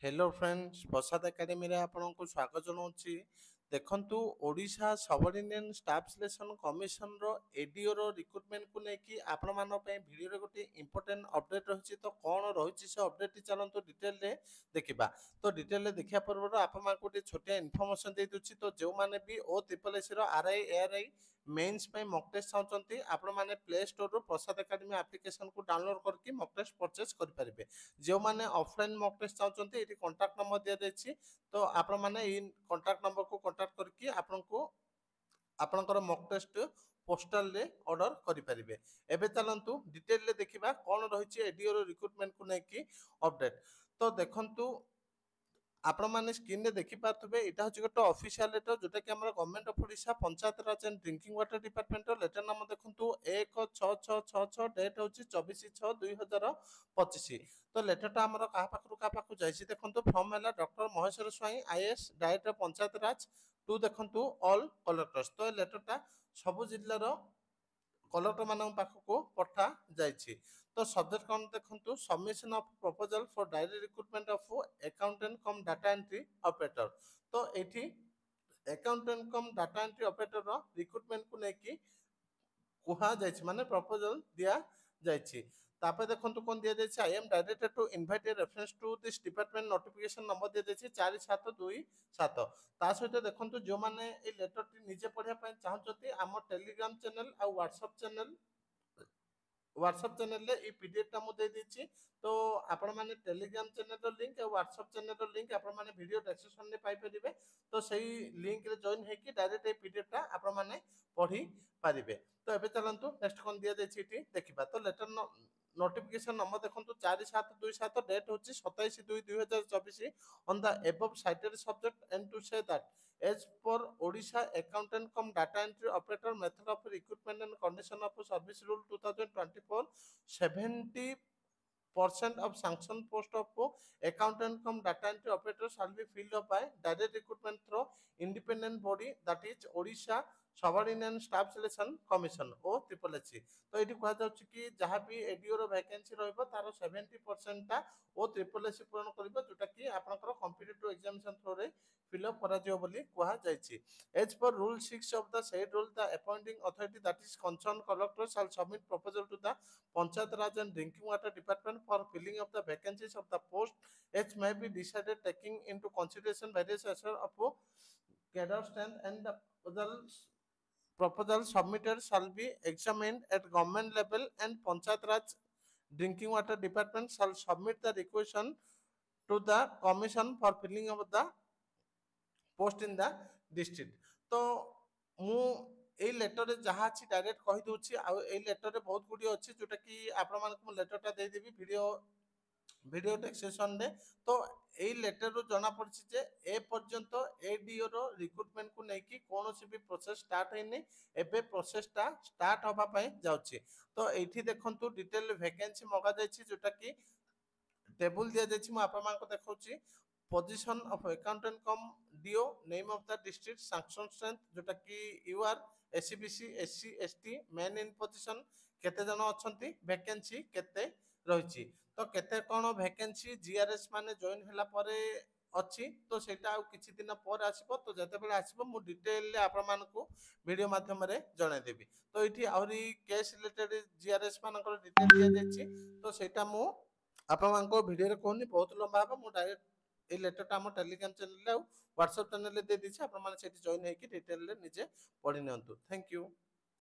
Hello friends प्रसाद academy रे आपनको स्वागत जनाऊँच। देखंतु Odisha subordinate staff selection commission रो एडीओ रो रिक्रुटमेंट को लेकी आपण मानो पे वीडियो रे गोटे इंपोर्टेंट अपडेट रहिछि। तो कोन रहिछि से अपडेट टी चलंतु डिटेल रे देखिबा। तो डिटेल रे देखिया पूर्व आपण मा गोटे छोटिया इन्फॉर्मेशन दे दुछि। तो जो माने भी ओ ट्रिपल एस रो आरआई एआरआई मेंस पे मॉक टेस्ट चाहते आपण माने प्ले स्टोर रो प्रसाद एकेडमी एप्लिकेशन को डाउनलोड करके मॉक टेस्ट परचेस कर परिबे। जो माने ऑफलाइन मॉक टेस्ट चाहते ये कांटेक्ट नंबर दिया जाइए। तो आपण माने इ कांटेक्ट नंबर को कांटेक्ट करके आपनको आपनकर मॉक टेस्ट पोस्टल रे ऑर्डर करि परिबे। एबे चलंतु डिटेल रे देखिबा कोन रहिछि एडीओ रो रिक्रुटमेंट को नेकी अपडेट। तो देखंतु आपण माने स्क्रीन रे देखि पाथबे एटा होछि गोटे ऑफिशियल लेटर जोटा कि हमर government of Odisha panchayat Raj and drinking water department रो लेटर नाम देखंतु 16666 डेट होछि 24/6/2025। तो लेटरटा हमर कहा पाखु जाइछि देखंतु फ्रॉम हैला doctor Maheswar Swain IAS director Panchayat Raj to देखंतु ऑल कलेक्टर्स। तो लेटरटा सब जिल्ला रो कलेक्टर मान पाखक पठा जाइछि। तो सब्जेक्ट कौन देखंतु submission of proposal for direct recruitment of accountant cum data entry operator. तो एठी accountant cum data entry operator रो रिक्रुटमेंट को लेकी कुहा जाइछि माने प्रपोजल दिया जाइछि। तापर देखंतु कोन दिया जाइछि I am directed to invite a reference to this department notification number दिया जाइछि 4727। ता सहित देखंतु जो माने ए लेटर टी निजे पढिया पय चाहछथि हम टेलीग्राम चैनल आ व्हाट्सएप चैनल रे ई पीडीएफ टा मु दे दिछि। तो आपण माने टेलीग्राम चैनल रो लिंक और व्हाट्सएप चैनल रो लिंक आपण माने वीडियो डिस्क्रिप्शन रे पाई परिबे। तो सही लिंक रे जॉइन हेकि डायरेक्ट ए पीडीएफ टा आपण माने पढी पारिबे। तो एबे चलंतु नेक्स्ट कोन दिया जाइछि एटी देखिबा। तो लेटर नोटिफिकेशन नंबर देखंतु 4727 डेट होछि 27/2/2024 on the above cited subject and to say that as per Odisha accountant cum data entry operator method of recruitment and condition of service rule 2024 70% of sanctioned post of accountant cum data entry operator shall be filled up by direct recruitment through independent body that is Odisha subordinate staff selection commission O triple H. तो ये कह जाउछि कि जहाँ भी ADO रो vacancy रहइबो तारो 70% टा ओ triple H पूर्ण करिबो जोटा कि आपनकर कॉम्पिटिटिव एग्जामिनेशन थ्रू रे फिल अप करा जियो बोली कहा जाइछि। As per rule 6 of the said rule the appointing authority that is concern collector shall submit proposal to the Panchayat Raj and drinking water department for filling of the vacancies of the post which may be decided taking into consideration various aspects of cadre strength and the proposal submitted shall be examined at government level and Panchayat Raj Drinking Water Department shall submit the requisition to the commission for filling of the post in the district। तो मु a letter रे जहा अछि direct कहि दोछि आ a letter रे बहुत गुडी अछि जोटा कि आपण मानक मु लेटर टा दे देबी वीडियो डिस्क्रिप्शन रे। तो एई लेटर रो जना पड़छि जे ए पर्यंत एडीओ रो रिक्रुटमेंट को नै कि कोनोसी भी प्रोसेस स्टार्ट हैनी। एबे प्रोसेस टा स्टार्ट होबा पय जाउछि। तो एठी देखंतु डिटेल वैकेंसी मगा जाइछि जोटा कि टेबल दिया जाइछि। मु आपन मान को देखौछि position of accountant cum DO name of the district sanction strength जोटा कि U R SCBC SC ST men in position केते जन अछंती वैकेंसी केते रहिछि। तो केते कोन वैकेंसी जीआरएस माने जॉइन होला परे अछि। तो सेटा आ किछि दिन पर आसीबो। तो जते बेले आसीबो मु डिटेल ले आपन मान को वीडियो माध्यम रे जणाइ देबी। तो इठी आउरी केस रिलेटेड जीआरएस मानकर डिटेल दिया जाइछि। तो सेटा मु आपन मान को वीडियो रे कोनी बहुत लंबा हबो। मु डायरेक्ट ए लेटर टा हम टेलीग्राम चैनल ले व्हाट्सएप चैनल ले दे दिछि। आपन माने सेठी जॉइन हेकि डिटेल ले निजे पढि नियंतु। Thank you.